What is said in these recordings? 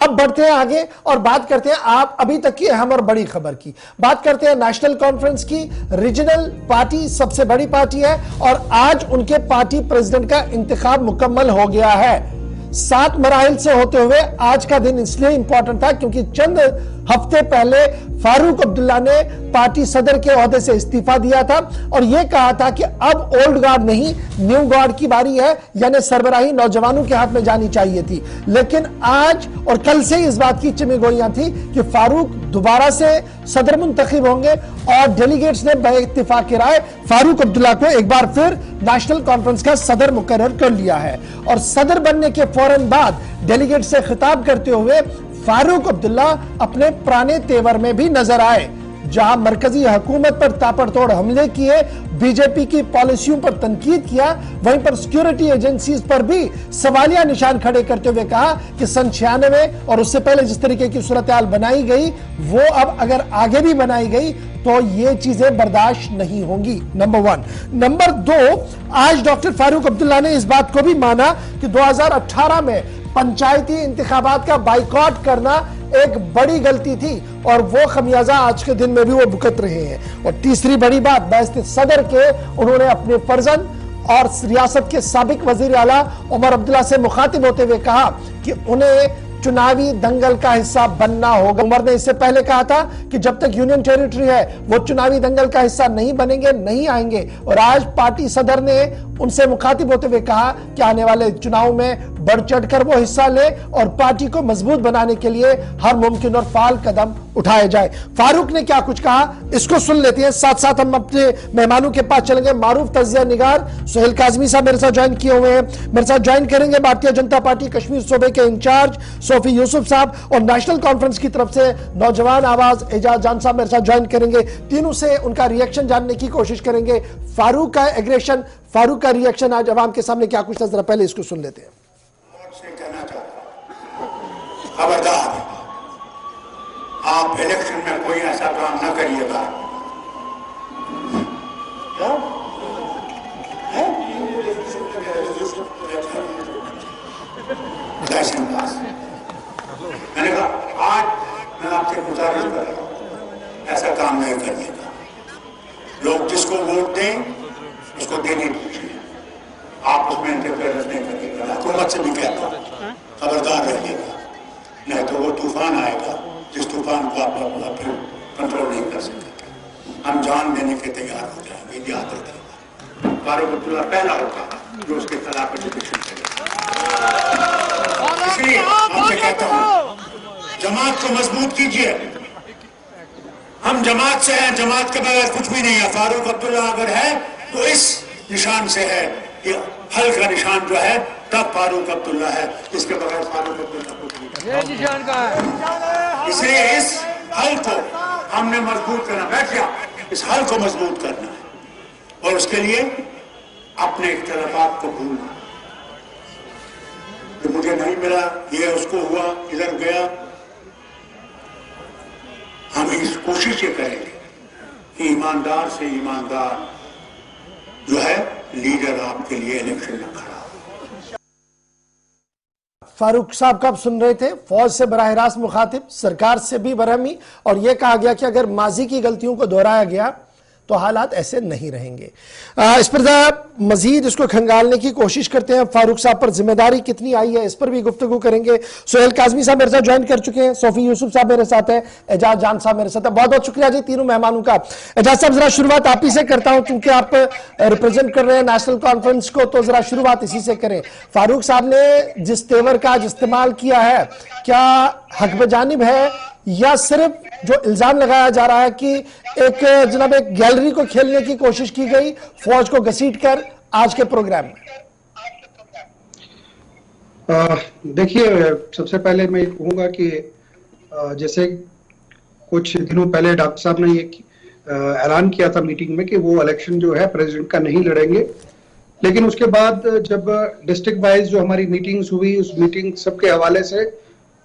अब बढ़ते हैं आगे और बात करते हैं आप अभी तक की अहम और बड़ी खबर की। बात करते हैं नेशनल कॉन्फ्रेंस की। रीजनल पार्टी सबसे बड़ी पार्टी है और आज उनके पार्टी प्रेसिडेंट का इंतखाब मुकम्मल हो गया है। 7 मराहिल से होते हुए आज का दिन इसलिए इंपॉर्टेंट था क्योंकि चंद हफ्ते पहले फारूक अब्दुल्ला ने पार्टी सदर के ओहदे से इस्तीफा दिया था और यह कहा था कि अब ओल्ड गार्ड नहीं न्यू गार्ड की बारी है, यानी सरबराही नौजवानों के हाथ में जानी चाहिए थी। लेकिन आज और कल से इस बात की चिमगोइयां थी कि फारूक दोबारा से सदर मुंतखब होंगे और डेलीगेट्स ने बे-इत्तिफाक राय फारूक अब्दुल्ला को एक बार फिर नेशनल कॉन्फ्रेंस का सदर मुकर्रर कर लिया है। और सदर बनने के फौरन बाद डेलीगेट से खिताब करते हुए फारूक अब्दुल्ला अपने पुराने तेवर में भी नजर आए, जहां मरकजी हुकूमत पर ताबड़तोड़ हमले किए, बीजेपी की पॉलिसियों पर तनकीद किया, वहीं पर सिक्योरिटी एजेंसीज पर भी सवालिया निशान खड़े करते हुए कहा कि सन 96 और उससे पहले जिस तरीके की सूरत हाल बनाई गई वो अब अगर आगे भी बनाई गई तो ये चीजें बर्दाश्त नहीं होंगी। नंबर 1। नंबर 2, आज डॉक्टर फारूक अब्दुल्ला ने इस बात को भी माना कि 2018 में पंचायती इंतखाबात का बाइकॉट करना एक बड़ी गलती थी और वो खमियाजा आज के दिन में भी वो भुगत रहे हैं। और तीसरी बड़ी बात, बैरिस्टर सदर के उन्होंने अपने फर्जन और रियासत के साबिक वजीर आला उमर अब्दुल्ला से मुखातिब होते हुए कहा कि उन्हें चुनावी दंगल का हिस्सा बनना होगा। उमर ने इससे पहले कहा था कि जब तक यूनियन टेरिटरी है वो चुनावी दंगल का हिस्सा नहीं बनेंगे, नहीं आएंगे। और आज पार्टी सदर ने उनसे मुखातिब होते हुए कहा कि आने वाले चुनाव में बढ़ चढ़कर वो हिस्सा ले और पार्टी को मजबूत बनाने के लिए हर मुमकिन और फाल कदम उठाए जाए। फारूक ने क्या कुछ कहा इसको सुन लेते हैं, साथ साथ हम अपने मेहमानों के पास चलेंगे। मारूफ तजिया निगार सुहेल काजमी साहब मेरे साथ ज्वाइन किए हुए हैं, मेरे साथ ज्वाइन करेंगे भारतीय जनता पार्टी कश्मीर सूबे के इंचार्ज सोफी यूसुफ साहब, और नेशनल कॉन्फ्रेंस की तरफ से नौजवान आवाज एजाज जान साहब मेरे साथ ज्वाइन करेंगे। तीनों से उनका रिएक्शन जानने की कोशिश करेंगे। फारूक का एग्रेशन, फारूक का रिएक्शन आज अवाम के सामने क्या कुछ नजर, पहले इसको सुन लेते हैं। खबरदार, आप इलेक्शन में कोई ऐसा काम न करिएगा। मैंने कहा आज मैं आपसे गुजारिश कर रहा हूं ऐसा काम नहीं करने का। लोग जिसको वोट दें उसको देने दीजिए, आप उसमें इंटरफेरेंस नहीं करिएगा। हुकूमत से भी कहता हूं खबरदार रहिएगा, नहीं तो वो तूफान आएगा जिस तूफान को आप कंट्रोल नहीं कर सकते। हम जान देने के तैयार हो जाएंगे, याद रखिएगा। फारूक अब्दुल्ला पहला होगा जो उसके खिलाफ एजुकेशन करेगा। इसलिए आपसे कहता हूं जमात को मजबूत कीजिए। हम जमात से हैं, जमात के बगैर कुछ भी नहीं है। फारूक अब्दुल्ला अगर है तो इस निशान से है, ये हल का निशान जो है तब फारूक अब्दुल्ला है, इसके बगैर फारूक अब्दुल्ला कुछ नहीं है। इसलिए इस हल को हमने मजबूत करना, बैठ गया, इस हल को मजबूत करना है और उसके लिए अपने इख्तिलाफात को भूलना। जो मुझे नहीं मिला, ये उसको हुआ, इधर गया, हम इस कोशिश ये करेंगे कि ईमानदार से ईमानदार जो है लीडर आपके लिए इलेक्शन में खड़ा हो। फारूक साहब का आप सुन रहे थे, फौज से बराह रास्त मुखातिब, सरकार से भी बरहमी, और यह कहा गया कि अगर माजी की गलतियों को दोहराया गया तो हालात ऐसे नहीं रहेंगे। इस पर मजीद इसको खंगालने की कोशिश करते हैं। फारूक साहब पर जिम्मेदारी कितनी आई है इस पर भी गुफ्तगू करेंगे। सुहेल काजमी साहब मेरे साथ ज्वाइन कर चुके हैं, सोफी यूसुफ साहब मेरे साथ है, एजाज जान साहब मेरे साथ है। बहुत बहुत शुक्रिया जी तीनों मेहमानों का। एजाज साहब जरा शुरुआत आप ही से करता हूं क्योंकि आप रिप्रेजेंट कर रहे हैं नेशनल कॉन्फ्रेंस को, तो जरा शुरुआत इसी से करें। फारूक साहब ने जिस तेवर का आज इस्तेमाल किया है, क्या हक बजानिब है या सिर्फ जो इल्जाम लगाया जा रहा है कि एक जनाब एक गैलरी को खेलने की कोशिश की गई फौज को घसीटकर आज के प्रोग्राम में? देखिए, सबसे पहले मैं कहूंगा कि जैसे कुछ दिनों पहले डॉक्टर साहब ने ये ऐलान किया था मीटिंग में कि वो इलेक्शन जो है प्रेसिडेंट का नहीं लड़ेंगे, लेकिन उसके बाद जब डिस्ट्रिक्ट वाइज जो हमारी मीटिंग्स हुई, उस मीटिंग सबके हवाले से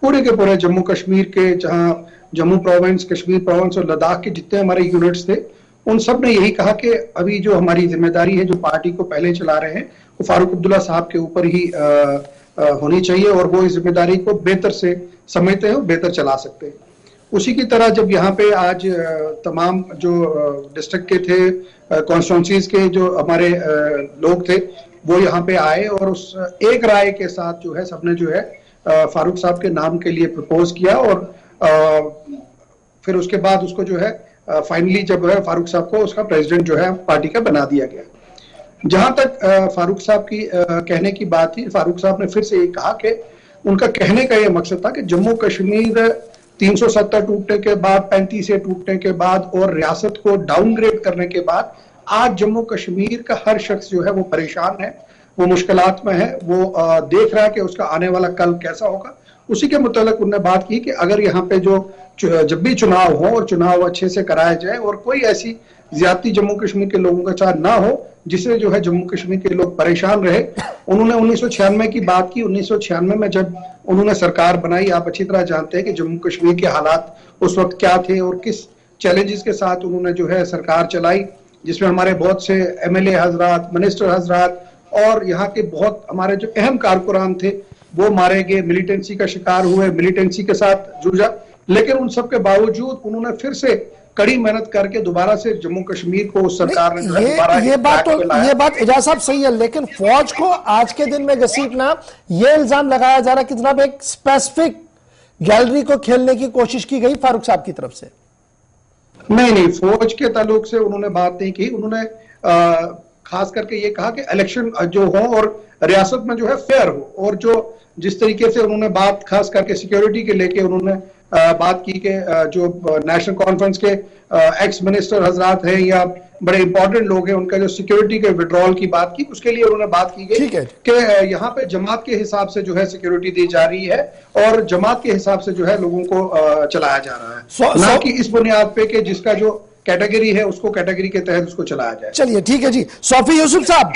पूरे के पूरे जम्मू कश्मीर के, जहां जम्मू प्रोविंस, कश्मीर प्रोविंस और लद्दाख के जितने हमारे यूनिट्स थे, उन सब ने यही कहा कि अभी जो हमारी जिम्मेदारी है, जो पार्टी को पहले चला रहे हैं, वो फारूक अब्दुल्ला साहब के ऊपर ही होनी चाहिए और वो इस जिम्मेदारी को बेहतर से समझते हैं वो बेहतर चला सकते हैं। उसी की तरह जब यहाँ पे आज तमाम जो डिस्ट्रिक्ट के थे, कॉन्स्टिट्यूंसीज के जो हमारे लोग थे, वो यहाँ पे आए और उस एक राय के साथ जो है सबने जो है फारूक साहब के नाम के लिए प्रपोज किया और फिर उसके बाद उसको जो है फाइनली जब है फारूक साहब को उसका प्रेसिडेंट जो है पार्टी का बना दिया गया। जहां तक फारूक साहब की कहने की बात थी, फारूक साहब ने फिर से ये कहा कि उनका कहने का ये मकसद था कि जम्मू कश्मीर 370 टूटने के बाद, 35 से टूटने के बाद और रियासत को डाउनग्रेड करने के बाद आज जम्मू कश्मीर का हर शख्स जो है वो परेशान है, वो मुश्किलात में है, वो देख रहा है कि उसका आने वाला कल कैसा होगा। उसी के मुतालिक उन्होंने बात की कि अगर यहाँ पे जब भी चुनाव हो और चुनाव अच्छे से कराया जाए और कोई ऐसी ज्यादती जम्मू कश्मीर के लोगों के साथ ना हो जिससे जो है जम्मू कश्मीर के लोग परेशान रहे। उन्होंने 1996 की बात की। 1996 में जब उन्होंने सरकार बनाई, आप अच्छी तरह जानते हैं कि जम्मू कश्मीर के हालात उस वक्त क्या थे और किस चैलेंजेस के साथ उन्होंने जो है सरकार चलाई, जिसमें हमारे बहुत से MLA हजरात, मिनिस्टर हजरात और यहाँ के बहुत हमारे जो अहम कारकुनान थे वो मारे गए, मिलिटेंसी का शिकार हुए, मिलिटेंसी के साथ जूझा। लेकिन उन सब के बावजूद उन्होंने फिर से कड़ी मेहनत करके दोबारा से जम्मू कश्मीर को उस सरकार ने ये बात एजाज साहब सही है, लेकिन फौज को आज के दिन में घसीटना, ये इल्जाम लगाया जा रहा है कि जनाब एक स्पेसिफिक गैलरी को खेलने की कोशिश की गई फारूक साहब की तरफ से। नहीं, फौज के ताल्लुक से उन्होंने बात नहीं की। उन्होंने खास करके ये कहा कि इलेक्शन जो हो और रियासत में जो है फेयर हो, और जो जिस तरीके से उन्होंने बात खास करके सिक्योरिटी के लेके उन्होंने बात की कि जो नेशनल कॉन्फ्रेंस के एक्स मिनिस्टर हजरात हैं या बड़े इंपॉर्टेंट लोग हैं, उनका जो सिक्योरिटी के विड्रॉल की बात की, उसके लिए उन्होंने बात की गई कि यहाँ पे जमात के हिसाब से जो है सिक्योरिटी दी जा रही है और जमात के हिसाब से जो है लोगों को चलाया जा रहा है, ना कि इस बुनियाद पे कि जिसका जो कैटेगरी है उसको कैटेगरी के तहत उसको चलाया जाए। चलिए ठीक है जी। सौफी यूसुफ साहब,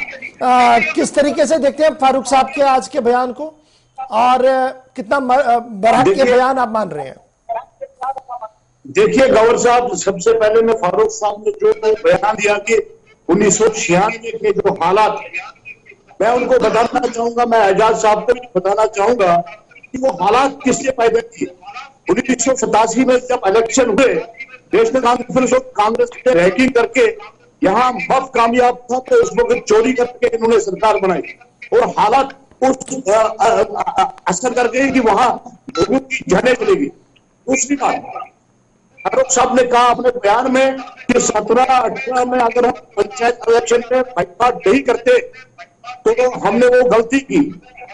किस तरीके से देखते हैं फारूक साहब के आज के बयान को और कितना बरहक के बयान आप मान रहे हैं? देखिए गौर साहब, सबसे पहले मैं फारूक साहब ने जो बयान दिया कि 1996 के जो हालात, मैं उनको बताना चाहूंगा, मैं एजाज साहब को भी बताना चाहूंगा कि वो हालात किससे पैदा किए। 1987 में जब इलेक्शन हुए, नेशनल कॉन्फ्रेंस और कांग्रेस ने रैगिंग करके यहाँ मफ कामयाब था, तो उस वक्त चोरी करके इन्होंने सरकार बनाई और हालात उस असर कर गई कि वहां लोगों की जाने चलेगी। दूसरी बात, फारूक साहब ने कहा अपने बयान में कि 17-18 में अगर हम पंचायत इलेक्शन में बाइकाट नहीं करते तो हमने वो गलती की।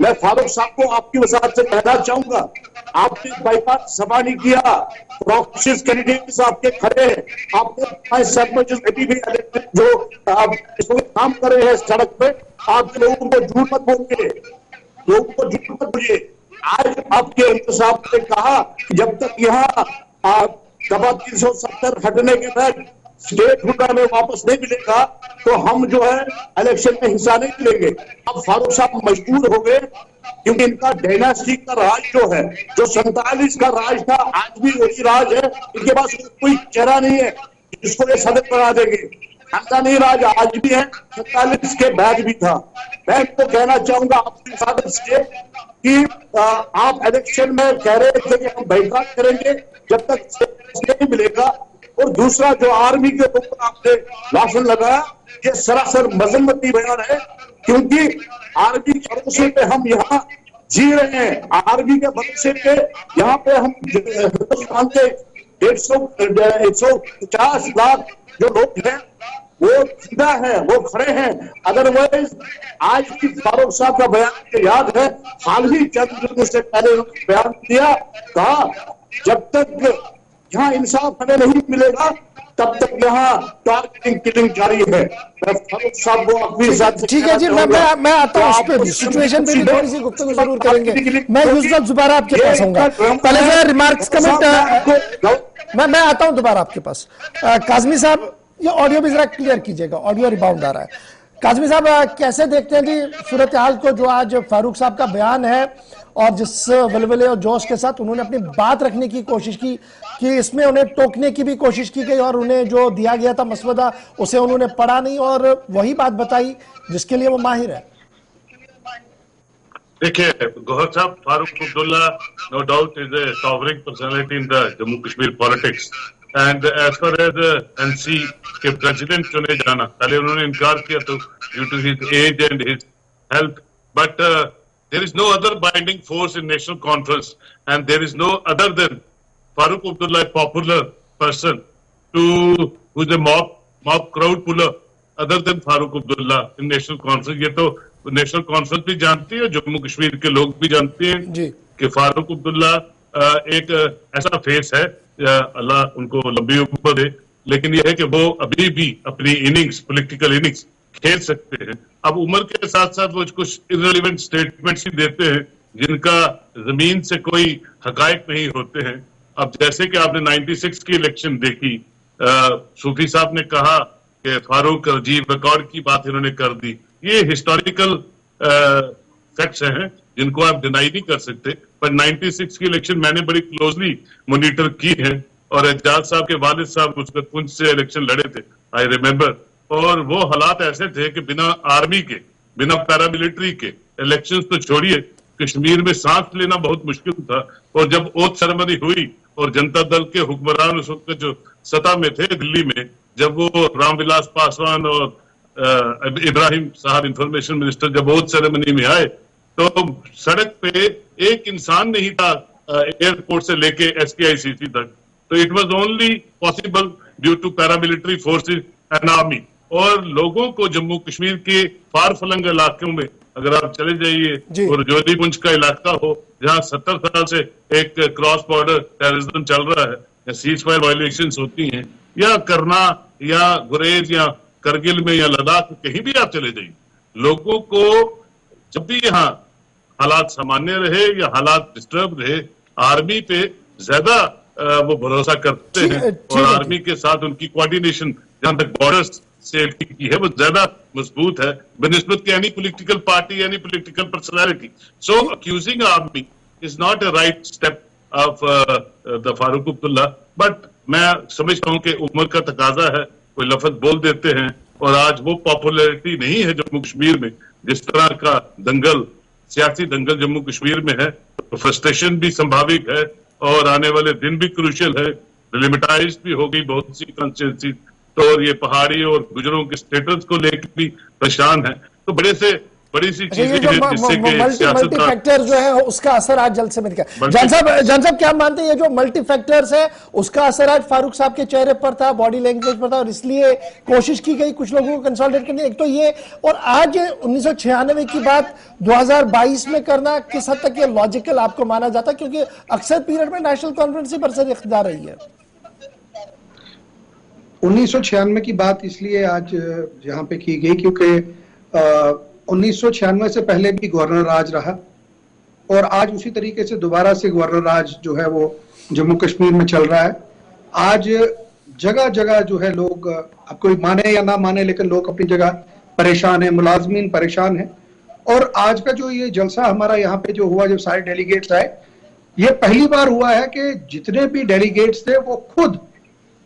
मैं फारूक साहब को आपकी वसात से कहना चाहूंगा, आपने बाइकाट सभा नहीं किया, प्रॉक्सिस कैंडिडेट्स आपके खड़े हैं, आपने जो आप इसमें काम कर रहे हैं सड़क पे, आप लोगों को झूठ मत बोलिए, लोगों को झूठ मत बोलिए। आज आपके एमपी साहब ने कहा कि जब तक यहाँ दफा 370 हटने के बाद स्टेट हुडा में वापस नहीं मिलेगा तो हम जो है इलेक्शन में हिस्सा नहीं लेंगे। अब फारूक साहब मजबूर हो गए क्योंकि इनका डायनास्टी का राज जो है, जो 47 का राज था, आज भी वही राज है। इनके पास कोई चेहरा नहीं है जिसको ये सदर बना देंगे। खानदानी राज आज भी है, 47 के बाद भी था। मैं इनको कहना चाहूंगा अपने साथ से कि आप इलेक्शन में कह रहे थे कि हम बाइकाट करेंगे जब तक नहीं मिलेगा, और दूसरा जो आर्मी के ऊपर आपने भाषण लगाया, ये सरासर मजम्मती बयान है, क्योंकि आर्मी के भरोसे पे हम यहाँ जी रहे हैं। आर्मी के भरोसे पे यहाँ पे हम हिंदुस्तान के 150 लाख जो लोग हैं वो जिंदा है, वो खड़े हैं। अदरवाइज आज की फारूक साहब का बयान याद है, हाल ही चंद दिनों से पहले बयान दिया, कहा जब तक यहाँ इंसाफ हमें नहीं मिलेगा तब तक यहाँ टारगेटिंग किलिंग जारी है। फारूक साहब को अपनी साथ ठीक है जी, मैं आता हूँ उस पे भी, सिचुएशन पे भी थोड़ी सी गुफ्तगू जरूर करेंगे। मैं यूसुफ दोबारा आपके पास आऊंगा, पहले जरा रिमार्क्स कमेंट मैं आता हूँ दोबारा आपके पास। काजमी साहब, ये ऑडियो भी जरा क्लियर कीजिएगा, ऑडियो रिबाउंड आ रहा है। काजमी साहब, कैसे देखते हैं जी सूरत हाल को, जो आज फारूक साहब का बयान है और जिस वलवले और जोश के साथ उन्होंने अपनी बात रखने की कोशिश की कि इसमें उन्हें टोकने की भी कोशिश की गई और उन्हें जो दिया गया था मसवदा उसे उन्होंने पढ़ा नहीं और वही बात बताई जिसके लिए वो माहिर है। देखिए गौहर साहब, Farooq Abdullah no doubt is a towering personality in the Jammu Kashmir politics and as far as NC के प्रेसिडेंट चुने जाना, पहले उन्होंने इनकार किया तो due to his age and his health, but there is no other binding force in National Conference and there is no other than Farooq Abdullah, a popular person to who is a mob crowd puller other than Farooq Abdullah in National conference. ये तो national conference भी जानती है, जम्मू कश्मीर के लोग भी जानते हैं कि फारूक अब्दुल्ला एक ऐसा फेस है, अल्लाह उनको लंबी उम्र दे, लेकिन यह है कि वो अभी भी अपनी इनिंग्स, पॉलिटिकल इनिंग्स खेल सकते हैं। अब उम्र के साथ साथ वो कुछ इररिलेवेंट स्टेटमेंट्स ही देते हैं जिनका जमीन से कोई हकायक नहीं होते हैं। अब जैसे कि आपने 96 की इलेक्शन देखी, सूफी साहब ने कहा कि फारूक अजीब रिकॉर्ड की बात इन्होंने कर दी। ये हिस्टोरिकल फैक्ट्स हैं जिनको आप डिनाई नहीं कर सकते, पर 96 की इलेक्शन मैंने बड़ी क्लोजली मॉनिटर की है और एजाज साहब के वालिद साहब उसका पुंछ से इलेक्शन लड़े थे, आई रिमेम्बर, और वो हालात ऐसे थे कि बिना आर्मी के, बिना पैरामिलिट्री के इलेक्शन तो छोड़िए, कश्मीर में सांस लेना बहुत मुश्किल था। और जब ओथ सेरेमनी हुई और जनता दल के हुक्मरान उस वक्त जो सत्ता में थे दिल्ली में, जब वो रामविलास पासवान और इब्राहिम साहब इंफॉर्मेशन मिनिस्टर जब ओथ सेरेमनी में आए तो सड़क पे एक इंसान नहीं था एयरपोर्ट से लेके SKICC तक, तो it was only possible due to paramilitary forces and army. और लोगों को जम्मू कश्मीर के फार फलंग इलाकों में अगर आप चले जाइए और जोली पुंछ का इलाका हो जहां 70 साल से एक क्रॉस बॉर्डर टेररिज्म चल रहा है या सीज फायर वायलेशंस होती हैं, या करना या गुरेज या करगिल में या लद्दाख में, कहीं भी आप चले जाइए, लोगों को जब भी यहाँ हालात सामान्य रहे या हालात डिस्टर्ब रहे, आर्मी पे ज्यादा वो भरोसा करते हैं और आर्मी के साथ उनकी कोऑर्डिनेशन जहां तक बॉर्डर्स सेफ्टी की है वो ज्यादा मजबूत है बनिस्बत के any political party, any political personality. So accusing army is not a right step of the Farooq Abdullah, but मैं समझता हूं कि उम्र का तकाजा है, कोई लफ्ज बोल देते हैं और आज वो पॉपुलैरिटी नहीं है जम्मू कश्मीर में जिस तरह का दंगल, सियासी दंगल जम्मू कश्मीर में है, तो फ्रस्ट्रेशन भी संभाविक है और आने वाले दिन भी क्रूशियल है। डिलिमिटाइज भी हो गई बहुत सी कंस्टिट्यूंसी, तो और ये पहाड़ी और गुजरों के स्टेटस को लेकर भी परेशान है, तो बड़ी सी चीजें मल्टी फैक्टर जो है उसका असर आज जल्द से मिल गया। जान साहब क्या मानते हैं, ये जो मल्टी फैक्टर्स है उसका असर आज फारूक साहब के चेहरे पर था, बॉडी लैंग्वेज पर था, और इसलिए कोशिश की गई कुछ लोगों को कंसोलिडेट करने, एक तो ये, और आज 1996 की बात 2022 में करना किस हद तक ये लॉजिकल आपको माना जाता, क्योंकि अक्सर पीरियड में नेशनल कॉन्फ्रेंस ही बरसर इख्तियार रही है। 1996 की बात इसलिए आज यहाँ पे की गई क्योंकि 1996 से पहले भी गवर्नर राज रहा और आज उसी तरीके से दोबारा से गवर्नर राज जो है वो जम्मू कश्मीर में चल रहा है। आज जगह जगह जो है लोग, अब कोई माने या ना माने, लेकिन लोग अपनी जगह परेशान है, मुलाजमीन परेशान है। और आज का जो ये जलसा हमारा यहाँ पे जो हुआ, जब सारे डेलीगेट्स आए, ये पहली बार हुआ है कि जितने भी डेलीगेट्स थे वो खुद,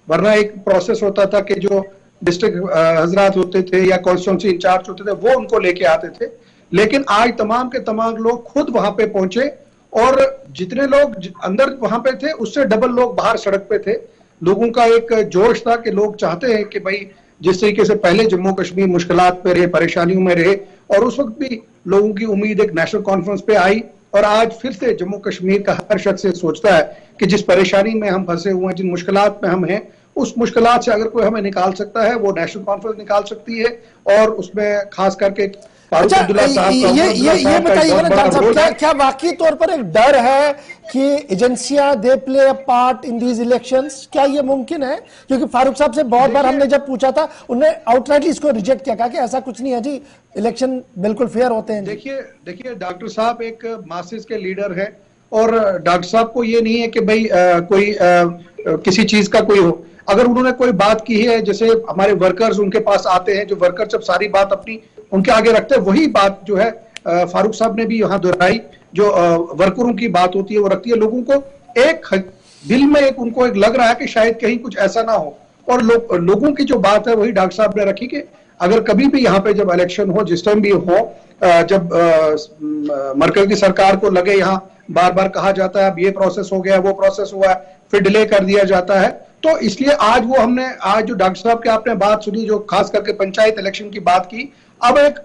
वरना एक प्रोसेस होता था कि जो डिस्ट्रिक्ट हजरात होते थे या कॉन्स्टिट्यूंसी इंचार्ज होते थे वो उनको लेके आते थे, लेकिन आज तमाम के तमाम लोग खुद वहां पे पहुंचे और जितने लोग अंदर वहां पे थे उससे डबल लोग बाहर सड़क पे थे। लोगों का एक जोश था कि लोग चाहते हैं कि भाई जिस तरीके से पहले जम्मू कश्मीर मुश्किलात पे रहे, परेशानियों में रहे, और उस वक्त भी लोगों की उम्मीद एक नेशनल कॉन्फ्रेंस पे आई, और आज फिर से जम्मू कश्मीर का हर शख्स सोचता है कि जिस परेशानी में हम फंसे हुए हैं, जिन मुश्किलात में हम हैं, उस मुश्किलात से अगर कोई हमें निकाल सकता है वो नेशनल कॉन्फ्रेंस निकाल सकती है। और उसमें खास करके फारूक अब्दुल्ला साहब ये बताइए ना जान साहब, क्या वाकई तौर पर एक डर है कि एजेंसियां they play a part in these elections? क्या ये मुमकिन है? क्योंकि फारूक साहब से बहुत बार हमने जब पूछा था उन्होंने आउटराइटली इसको रिजेक्ट किया, कहा कि ऐसा कुछ नहीं है जी, इलेक्शन बिल्कुल फेयर होते हैं। देखिए डॉक्टर साहब एक मासेस के लीडर है और डॉक्टर साहब को ये नहीं है कि भाई कोई किसी चीज का कोई हो। अगर उन्होंने कोई बात की है, जैसे हमारे वर्कर्स उनके पास आते हैं, जो वर्कर जब सारी बात अपनी उनके आगे रखते हैं, वही बात जो है फारूक साहब ने भी यहाँ दोहराई, जो वर्करों की बात होती है वो रखती है। लोगों को एक दिल में एक उनको एक लग रहा है कि शायद कहीं कुछ ऐसा ना हो, और लोगों की जो बात है वही डॉक्टर साहब ने रखी कि अगर कभी भी यहाँ पे जब इलेक्शन हो, जिस टाइम भी हो, जब मरकज की सरकार को लगे, यहाँ बार बार कहा जाता है अब ये प्रोसेस हो गया, वो प्रोसेस हुआ है, फिर डिले कर दिया जाता है, तो इसलिए आज वो हमने आज जो डॉक्टर साहब की आपने बात सुनी, जो खास करके पंचायत इलेक्शन की बात की, अब एक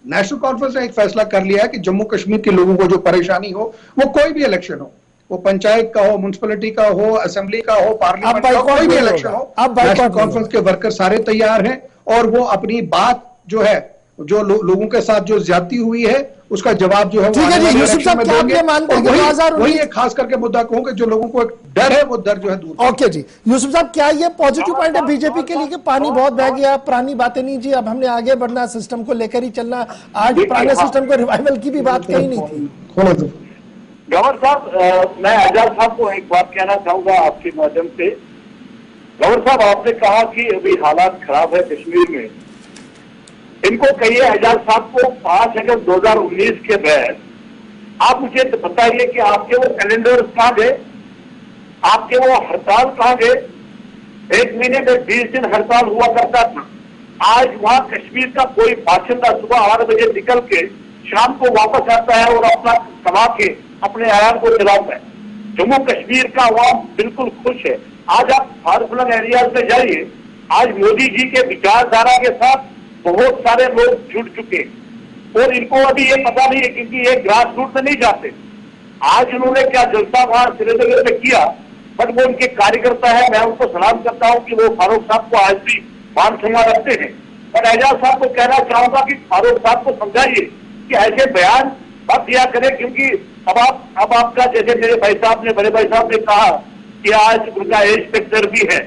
नेशनल कॉन्फ्रेंस ने एक फैसला कर लिया है कि जम्मू कश्मीर के लोगों को जो परेशानी हो, वो कोई भी इलेक्शन हो, वो पंचायत का हो, म्युनिसिपैलिटी का हो, असेंबली का हो, पार्लियामेंट का, कोई भी इलेक्शन हो, नेशनल कॉन्फ्रेंस के वर्कर सारे तैयार हैं और वो अपनी बात जो है, जो लोगों के साथ जो ज्यादती हुई है उसका जवाब जो है वो ठीक है जी। यूसुफ साहब, क्या आप ये मानते हैं कि 2019 वही एक खास करके मुद्दा कहूं कि जो लोगों को एक डर है वो डर जो है दूर। ओके जी, यूसुफ साहब, क्या ये पॉजिटिव पॉइंट है बीजेपी के लिए कि पानी बहुत बह गया, पुरानी बातें नहीं जी, अब हमने आगे बढ़ना, सिस्टम को लेकर ही चलना, आज पुराने सिस्टम को रिवाइवल की भी बात कही नहीं थी? गवर्नर साहब, मैं एजाज साहब को एक बात कहना चाहूंगा आपके माध्यम से। गवर्नर साहब, आपने कहा कि अभी हालात खराब है कश्मीर में, इनको कहिए एजाज साहब को 5 अगस्त 2019 के बाद आप मुझे तो बताइए कि आपके वो कैलेंडर कहाँ गए, आपके वो हड़ताल कहाँ गए? 1 महीने में 20 दिन हड़ताल हुआ करता था। आज वहां कश्मीर का कोई बाशिंदा सुबह 8 बजे निकल के शाम को वापस आता है और अपना कमा के अपने आयाम को चलाता है। जम्मू कश्मीर का अवाम बिल्कुल खुश है। आज आप फार-फ्लंग एरियाज में जाइए, आज मोदी जी के विचारधारा के साथ बहुत सारे लोग जुड़ चुके और इनको अभी ये पता नहीं है, क्योंकि ये ग्रास रूट में नहीं जाते। आज उन्होंने क्या जलसा वहां श्रीनगर में किया, बट वो उनके कार्यकर्ता है, मैं उनको सलाम करता हूं कि वो फारूक साहब को आज भी मान सम्मान रखते हैं। पर एजाज साहब को कहना चाहूंगा कि फारूक साहब को समझाइए कि ऐसे बयान मत दिया करें, क्योंकि अब आपका, जैसे मेरे भाई साहब ने, बड़े भाई साहब ने कहा कि आज उनका एज फैक्टर भी है,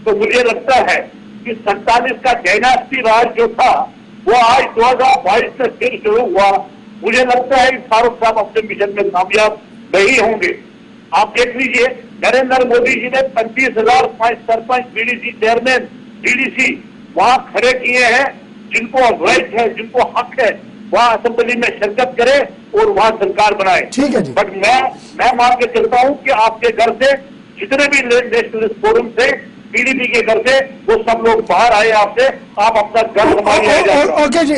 तो मुझे लगता है कि 47 का डायनास्टी राज जो था वो आज 2022 में फिर शुरू हुआ। मुझे लगता है कि फारूक साहब अपने मिशन में कामयाब नहीं होंगे। आप देख लीजिए, नरेंद्र मोदी जी ने 35,000 सरपंच, बीडीसी चेयरमैन, डीडीसी वहां खड़े किए हैं, जिनको राइट है, जिनको हक है, वहां असेंबली में शिरकत करे और वहां सरकार बनाए। ठीक है जी। बट मैं मान के चलता हूं कि आपके घर से जितने भी नेशनलिस्ट फोरम से, पीडीपी के घर से, वो सब लोग बाहर आए आपसे, आप अपना घर संभालिए। ओके जी,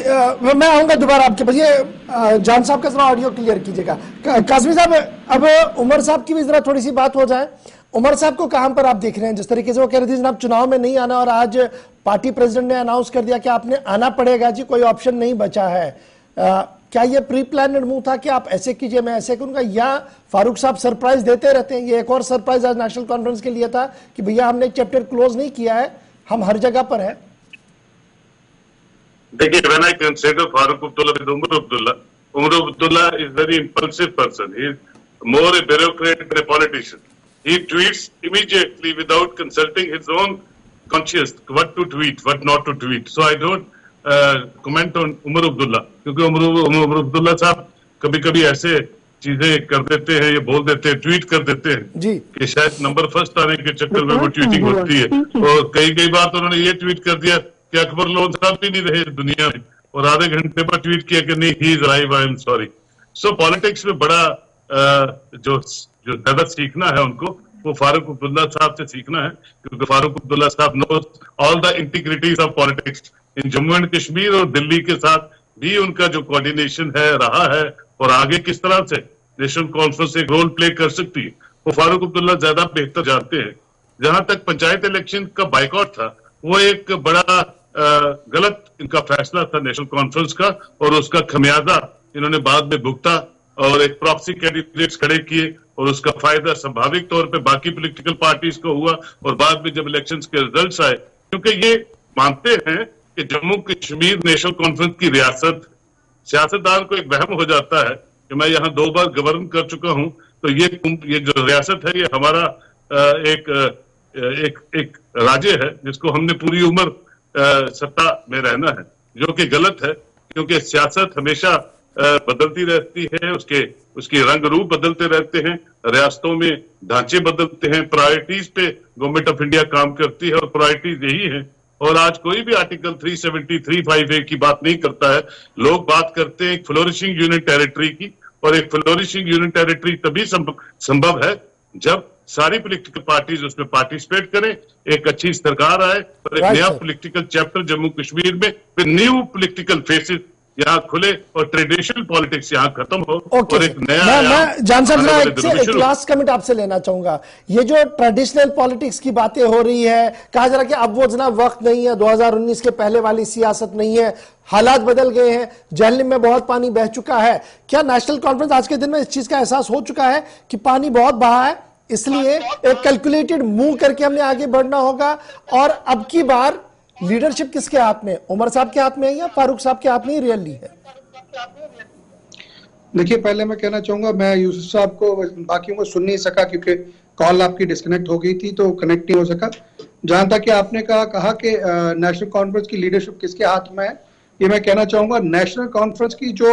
मैं आऊंगा दोबारा आपके पास। ये जान साहब का जरा ऑडियो क्लियर कीजिएगा। काजमी साहब, अब उमर साहब की भी जरा थोड़ी सी बात हो जाए। उमर साहब को कहां पर आप देख रहे हैं? जिस तरीके से वो कह रहे थे जनाब चुनाव में नहीं आना, और आज पार्टी प्रेसिडेंट ने अनाउंस कर दिया कि आपने आना पड़ेगा जी, कोई ऑप्शन नहीं बचा है। क्या ये प्री प्लान्ड मूव था कि आप ऐसे कीजिए, मैं ऐसे करूंगा, या फारूक साहब सरप्राइज देते रहते हैं? ये एक और सरप्राइज आज नेशनल कॉन्फ्रेंस के लिए था कि भैया हमने चैप्टर क्लोज नहीं किया है, हम हर जगह पर है। देखिए, when I consider Farooq Abdullah with Umar Abdullah is very impulsive person. He is more a bureaucrat than a politician. He tweets immediately without consulting his own conscience what to tweet, what not to tweet. So I don't comment on Omar Abdullah, क्योंकि उमर अब्दुल्ला साहब कभी कभी ऐसे चीजें कर देते हैं, ये बोल देते हैं, ट्वीट कर देते हैं जी कि शायद नंबर फर्स्ट आने के चक्कर में वो ट्वीटिंग होती है। और कई बार तो उन्होंने ये ट्वीट कर दिया कि अकबर लोन साहब भी नहीं रहे दुनिया में, और आधे घंटे पर ट्वीट किया कि नहीं, he is alive, I am sorry. So politics में बड़ा जो ज्यादा सीखना है उनको, वो फारूक अब्दुल्ला साहब से सीखना है, क्योंकि फारूक अब्दुल्ला साहब knows all the integrities of politics in Jammu and Kashmir, और दिल्ली के साथ भी उनका जो कोऑर्डिनेशन है रहा है, और आगे किस तरह से नेशनल कॉन्फ्रेंस एक रोल प्ले कर सकती है, वो फारूक अब्दुल्ला ज्यादा बेहतर जानते हैं। जहां तक पंचायत इलेक्शन का बाइकआउट था, वो एक बड़ा गलत इनका फैसला था नेशनल कॉन्फ्रेंस का, और उसका खमियाजा इन्होंने बाद में भुगता और एक प्रॉक्सी कैंडिडेट्स खड़े किए, और उसका फायदा स्वाभाविक तौर पे बाकी पॉलिटिकल पार्टीज को हुआ। और बाद में जब इलेक्शंस के रिजल्ट्स आए, क्योंकि ये मानते हैं कि जम्मू कश्मीर नेशनल कॉन्फ्रेंस की रियासत, सियासतदान को एक वहम हो जाता है कि मैं यहाँ 2 बार गवर्न कर चुका हूं, तो ये जो रियासत है ये हमारा एक राज्य है जिसको हमने पूरी उम्र सत्ता में रहना है, जो कि गलत है, क्योंकि सियासत हमेशा बदलती रहती है, उसके रंग रूप बदलते रहते हैं, रियासतों में ढांचे बदलते हैं, प्रायोरिटीज पे गवर्नमेंट ऑफ इंडिया काम करती है, और प्रायोरिटीज यही है। और आज कोई भी आर्टिकल 370, 358 की बात नहीं करता है, लोग बात करते हैं एक फ्लोरिशिंग यूनियन टेरिटरी की, और एक फ्लोरिशिंग यूनियन टेरिटरी तभी संभव है जब सारी पॉलिटिकल पार्टीज उसमें पार्टिसिपेट करें, एक अच्छी सरकार आए और एक नया पॉलिटिकल चैप्टर जम्मू कश्मीर में, फिर न्यू पॉलिटिकल फेसेस यहाँ खुले और ट्रेडिशनल पॉलिटिक्स यहाँ खत्म हो और एक नया मैं जान साहब एक लास्ट कमेंट आपसे लेना चाहूंगा। ये जो ट्रेडिशनल पॉलिटिक्स की बातें हो रही है, कहा जा रहा है कि अब वो जनाब वक्त नहीं है, 2019 के पहले वाली सियासत नहीं है, हालात बदल गए हैं, जहलम में बहुत पानी बह चुका है। क्या नेशनल कॉन्फ्रेंस आज के दिन में इस चीज का एहसास हो चुका है कि पानी बहुत बहा है, इसलिए एक कैलकुलेटेड मूव करके हमने आगे बढ़ना होगा? और अब की बार लीडरशिप किसके हाथ में, उमर साहब के हाथ में है या फारूक साहब के हाथ में ही रियली है? देखिए, पहले मैं कहना चाहूंगा, मैं यूसुफ साहब को बाकियों को सुन नहीं सका क्योंकि कॉल आपकी डिस्कनेक्ट हो गई थी तो कनेक्ट नहीं हो सका। जहां तक कि आपने कहा कि नेशनल कॉन्फ्रेंस की लीडरशिप किसके हाथ में है, ये मैं कहना चाहूंगा नेशनल कॉन्फ्रेंस की जो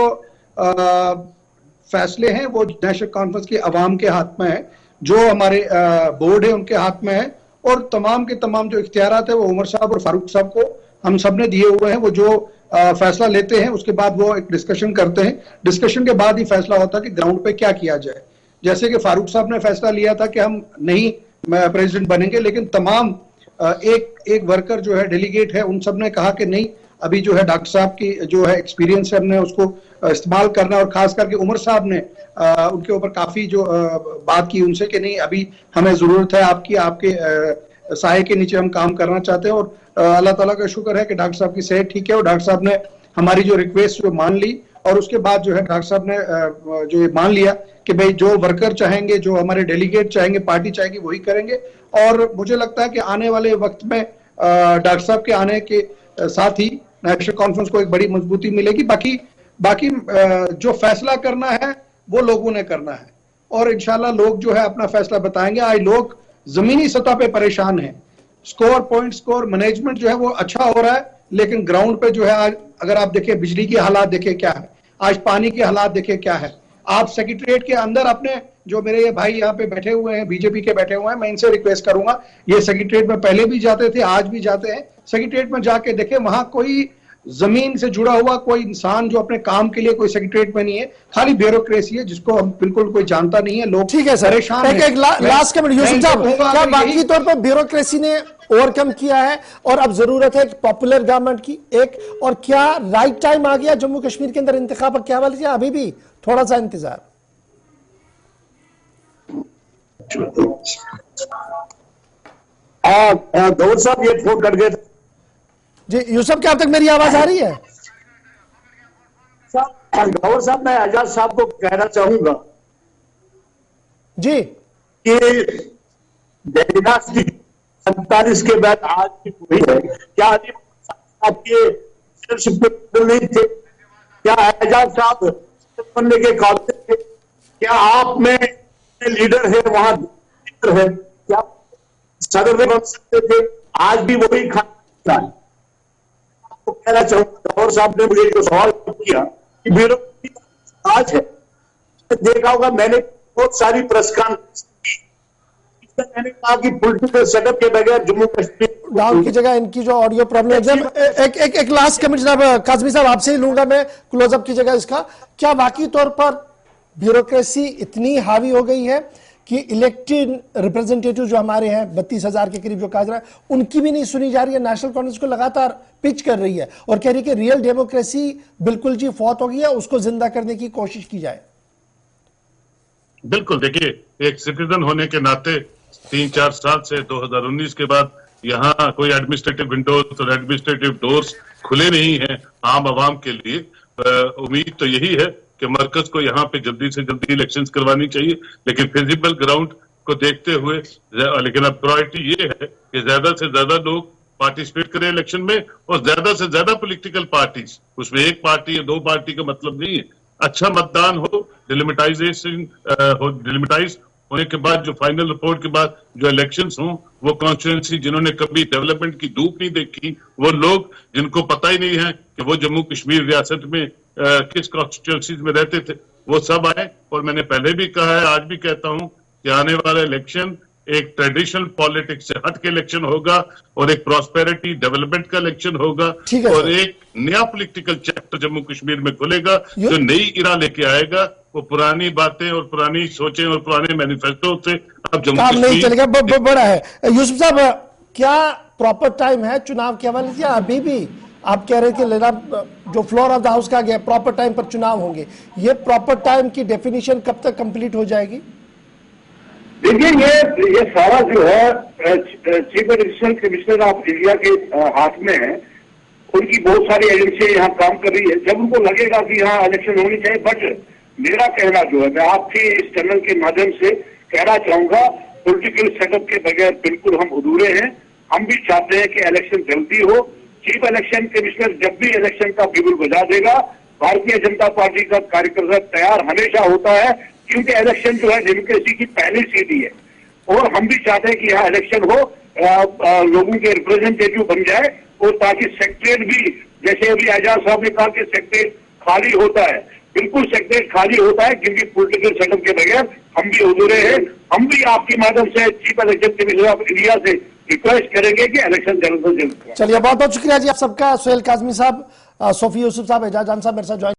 फैसले हैं वो नेशनल कॉन्फ्रेंस की अवाम के हाथ में है, जो हमारे बोर्ड है उनके हाथ में है, और तमाम के तमाम जो इख्तियारात है वो उमर साहब और फारूक साहब को हम सब ने दिए हुए हैं। वो जो फैसला लेते हैं उसके बाद वो एक डिस्कशन करते हैं, डिस्कशन के बाद ही फैसला होता है कि ग्राउंड पे क्या किया जाए। जैसे कि फारूक साहब ने फैसला लिया था कि हम नहीं प्रेसिडेंट बनेंगे, लेकिन तमाम एक वर्कर जो है, डेलीगेट है, उन सब ने कहा कि नहीं, अभी जो है डॉक्टर साहब की जो है एक्सपीरियंस है, हमने उसको इस्तेमाल करना। और खास करके उमर साहब ने उनके ऊपर काफी जो बात की उनसे कि नहीं, अभी हमें जरूरत है आपकी, आपके साये के नीचे हम काम करना चाहते हैं। और अल्लाह ताला का शुक्र है कि डॉक्टर साहब की सेहत ठीक है और डॉक्टर साहब ने हमारी जो रिक्वेस्ट जो मान ली, और उसके बाद जो है डॉक्टर साहब ने जो मान लिया कि भाई जो वर्कर चाहेंगे, जो हमारे डेलीगेट चाहेंगे, पार्टी चाहेगी, वही करेंगे। और मुझे लगता है कि आने वाले वक्त में डॉक्टर साहब के आने के साथ ही नेशनल कॉन्फ्रेंस को एक बड़ी मजबूती मिलेगी। बाकी जो फैसला करना है वो लोगों ने करना है, और इंशाल्लाह लोग जो है अपना फैसला बताएंगे। आज लोग जमीनी सतह पे परेशान हैं, स्कोर पॉइंट स्कोर मैनेजमेंट जो है वो अच्छा हो रहा है, लेकिन ग्राउंड पे जो है आज अगर आप देखें बिजली की हालात देखें क्या है, आज पानी के हालात देखें क्या है। आप सेक्रेटरिएट के अंदर अपने जो मेरे ये भाई यहाँ पे बैठे हुए हैं, बीजेपी के बैठे हुए हैं, मैं इनसे रिक्वेस्ट करूंगा, ये सेक्रेटरिएट में पहले भी जाते थे, आज भी जाते हैं, सेक्रेटरिएट में जाके देखें, वहां कोई जमीन से जुड़ा हुआ कोई इंसान जो अपने काम के लिए कोई सेक्रेटरिएट में नहीं है, खाली ब्यूरोक्रेसी है जिसको हम बिल्कुल कोई जानता नहीं है। लोग ठीक है सर, परेशान हैं। एक लास्ट कमेंट यूसुफ साहब, क्या बाकी तौर पर ब्यूरोक्रेसी ने ओवरकम किया है और अब जरूरत है पॉपुलर गवर्नमेंट की एक, और क्या राइट टाइम आ गया जम्मू कश्मीर के अंदर इंतखाब क्या वाले, अभी भी थोड़ा सा इंतजार? गौर साहब ये फोन कर गए जी। यूसुफ, क्या अब तक मेरी आवाज आ रही है? गौर साहब, मैं एजाज साहब को कहना चाहूंगा जी कि 47 के बाद आज भी हुई है, क्या आपके लीडरशिप नहीं थे? क्या एजाज साहब बनने के काबिल थे? क्या आप में लीडर है, वहां लीडर है, क्या सदर में बन सकते थे? आज भी वही खाना है। आपको कहना चाहूंगा, गौर साहब ने मुझे जो सवाल किया कि ब्यूरोक्रेसी आज है, देखा होगा मैंने बहुत सारी प्रेस कॉन्फ्रेंस की, मैंने कहा कि पॉलिटिकल सेटअप के बगैर जम्मू कश्मीर गांव की जगह इनकी जो ऑडियो प्रॉब्लम है। एक लास्ट कमेंट जनाब काजमी साहब आपसे ही लूंगा मैं, क्लोजअप की जगह इसका, क्या वाकई तौर पर ब्यूरोक्रेसी इतनी हावी हो गई है कि इलेक्टेड रिप्रेजेंटेटिव जो हमारे हैं 32,000 के करीब जो कहा जा रहा है, उनकी भी नहीं सुनी जा रही है? नेशनल कांग्रेस को लगातार पिच कर रही है और कह रही है कि रियल डेमोक्रेसी बिल्कुल जी फौत हो गई है, उसको जिंदा करने की कोशिश की जाए। बिल्कुल, देखिए, एक सिटीजन होने के नाते 3-4 साल से 2019 के बाद यहाँ कोई एडमिनिस्ट्रेटिव विंडोज और एडमिनिस्ट्रेटिव डोर्स खुले नहीं हैं आम आवाम के लिए। उम्मीद तो यही है कि मरकज को यहाँ पे जल्दी से जल्दी इलेक्शंस करवानी चाहिए, लेकिन फिजिबल ग्राउंड को देखते हुए, लेकिन अब प्रायोरिटी ये है कि ज्यादा से ज्यादा लोग पार्टिसिपेट करें इलेक्शन में, और ज्यादा से ज्यादा पॉलिटिकल पार्टीज, उसमें एक पार्टी या 2 पार्टी का मतलब नहीं है। अच्छा मतदान हो, डिलिमिटाइज होने के बाद जो फाइनल रिपोर्ट के बाद जो इलेक्शंस हों, वो कॉन्स्टिट्यूएंसी जिन्होंने कभी डेवलपमेंट की धूप नहीं देखी, वो लोग जिनको पता ही नहीं है कि वो जम्मू कश्मीर रियासत में किस कॉन्स्टिट्यूएंसीज में रहते थे, वो सब आए। और मैंने पहले भी कहा है, आज भी कहता हूं कि आने वाला इलेक्शन एक ट्रेडिशनल पॉलिटिक्स से हट के इलेक्शन होगा और एक प्रॉस्पेरिटी डेवलपमेंट का इलेक्शन होगा, और एक नया पॉलिटिकल चैप्टर जम्मू कश्मीर में खुलेगा जो नई इरा लेके आएगा। वो पुरानी बातें और पुरानी सोचें और पुराने मैनिफेस्टो से अब जम्मू काम नहीं कश्मीर चलेगा, बड़ा है। यूसुफ साहब, क्या प्रॉपर टाइम है चुनाव के हवाले से? अभी भी आप कह रहे थे लेना जो फ्लोर ऑफ द हाउस का गया प्रॉपर टाइम पर चुनाव होंगे, ये प्रॉपर टाइम की डेफिनेशन कब तक कंप्लीट हो जाएगी? देखिए ये सारा जो है chief election commissioner of India के हाथ में है। उनकी बहुत सारी एजेंसियां यहाँ काम कर रही है, जब उनको लगेगा कि यहाँ इलेक्शन होनी चाहिए। बट मेरा कहना जो है, मैं आपके इस चैनल के माध्यम से कहना चाहूंगा, पॉलिटिकल सेटअप के बगैर बिल्कुल हम अधूरे हैं। हम भी चाहते हैं कि इलेक्शन जल्दी हो। चीफ इलेक्शन कमिश्नर जब भी इलेक्शन का बिगुल बजा देगा, भारतीय जनता पार्टी का कार्यकर्ता तैयार हमेशा होता है, क्योंकि इलेक्शन जो है डेमोक्रेसी की पहली सीढ़ी है। और हम भी चाहते हैं कि यहाँ इलेक्शन हो, लोगों के रिप्रेजेंटेटिव बन जाए, और ताकि सेक्रेटरीट भी, जैसे अभी एजाज साहब ने कहा कि सेक्रेटरीट खाली होता है, बिल्कुल सेक्रेटरीट खाली होता है, क्योंकि पॉलिटिकल सेटअप के बगैर हम भी अधूरे हैं। हम भी आपके माध्यम से chief election commissioner of India से रिक्वेस्ट करेंगे कि इलेक्शन जल्द से जल्द। चलिए, बहुत बहुत शुक्रिया जी आप सबका। सोहेल काजमी साहब, सोफी यूसुफ साहब, एजाज साहब मेरे साथ ज्वाइन